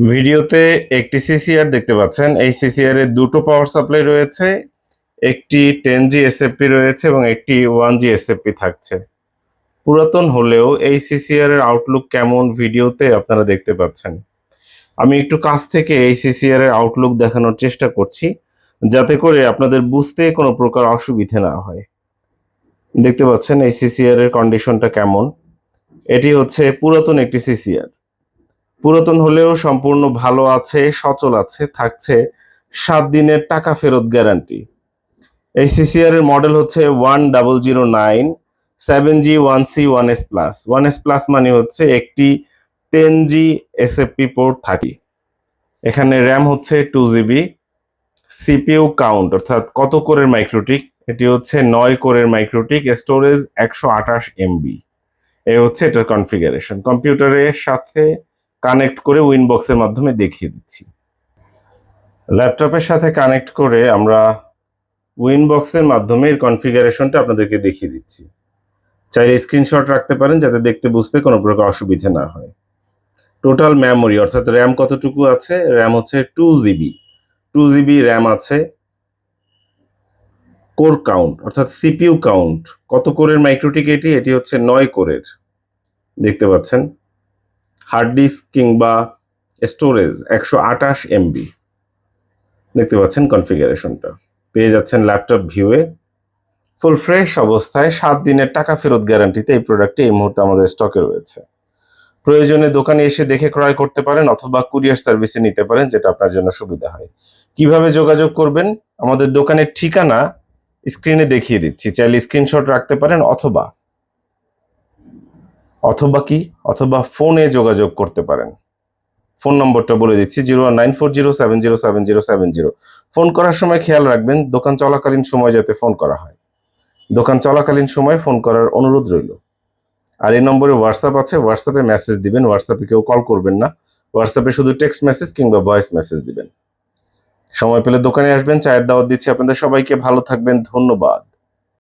ভিডিওতে একটি সিসিআর দেখতে পাচ্ছেন। এই সিসিআর এর দুটো পাওয়ার সাপ্লাই রয়েছে, একটি 10G এসএফপি রয়েছে এবং একটি 1G এসএফপি থাকছে। পুরাতন হলেও এই সিসিআর এর আউটলুক কেমন ভিডিওতে আপনারা দেখতে পাচ্ছেন। আমি একটু কাছ থেকে এই সিসিআর এর আউটলুক দেখানোর চেষ্টা করছি, যাতে করে আপনাদের বুঝতে কোনো প্রকার অসুবিধা না হয়। দেখতে পাচ্ছেন এই সিসিআর এর কন্ডিশনটা কেমন। এটি হচ্ছে পুরাতন একটি সিসিআর। পুরাতন হলেও সম্পূর্ণ ভালো আছে, সচল আছে, থাকছে 7 দিনের টাকা ফেরত গ্যারান্টি। এই সিসিআর এর মডেল হচ্ছে 1009 7G 1C 1S plus. 1S plus মানে হচ্ছে একটি 10G এসএফপি পোর্ট থাকে। এখানে র্যাম হচ্ছে 2GB, সিপিইউ কাউন্ট অর্থাৎ কত কোরের মাইক্রোটিক, এটি হচ্ছে 9 কোরের মাইক্রোটিক, স্টোরেজ 128 MB। এই হচ্ছে এটার কনফিগারেশন। কম্পিউটারের সাথে কানেক্ট করে উইনবক্সের মাধ্যমে দেখিয়ে দিচ্ছি। ল্যাপটপের সাথে কানেক্ট করে আমরা উইনবক্সের মাধ্যমে এর কনফিগারেশনটা আপনাদেরকে দেখিয়ে দিচ্ছি। চাইলে স্ক্রিনশট রাখতে পারেন যাতে দেখতে বুঝতে কোনো প্রকার অসুবিধা না হয়। টোটাল মেমোরি অর্থাৎ র্যাম কতটুকু আছে? র্যাম হচ্ছে 2GB। 2GB র্যাম আছে। কোর কাউন্ট অর্থাৎ সিপিইউ কাউন্ট, কত কোরের মাইক্রোটিক এটি? এটি হচ্ছে 9 কোরের। দেখতে পাচ্ছেন। হার্ড ডিস্ক কিংবা স্টোরেজ 128 MB। দেখতে পাচ্ছেন কনফিগারেশনটা। পেয়ে যাচ্ছেন ল্যাপটপ ভিউয়ে। ফুল ফ্রেশ অবস্থায় 7 দিনের টাকা ফেরত গ্যারান্টিতে এই প্রোডাক্টটি এই মুহূর্তে আমাদের স্টকে রয়েছে। প্রয়োজনে দোকানে এসে দেখে ক্রয় করতে পারেন অথবা কুরিয়ার সার্ভিসে নিতে পারেন, যেটা আপনার জন্য সুবিধা হয়। কিভাবে যোগাযোগ করবেন? আমাদের দোকানের ঠিকানা স্ক্রিনে দেখিয়ে দিচ্ছি, চাইলে স্ক্রিনশট রাখতে পারেন অথবা অথবা ফোনে যোগাযোগ করতে পারেন। ফোন নম্বরটা বলে দিচ্ছি, 01407070770। ফোন করার সময় খেয়াল রাখবেন দোকান চলাকালীন সময় যাতে ফোন করা হয়। দোকান চলাকালীন সময় ফোন করার অনুরোধ রইল। আর এই নম্বরে হোয়াটসঅ্যাপ আছে, হোয়াটসঅ্যাপে মেসেজ দিবেন। হোয়াটসঅ্যাপে কেউ কল করবেন না, হোয়াটসঅ্যাপে শুধু টেক্সট মেসেজ কিংবা ভয়েস মেসেজ দিবেন। সময় পেলে দোকানে আসবেন। চায়ের দাওয়াত দিচ্ছি আপনাদের সবাইকে। ভালো থাকবেন, ধন্যবাদ।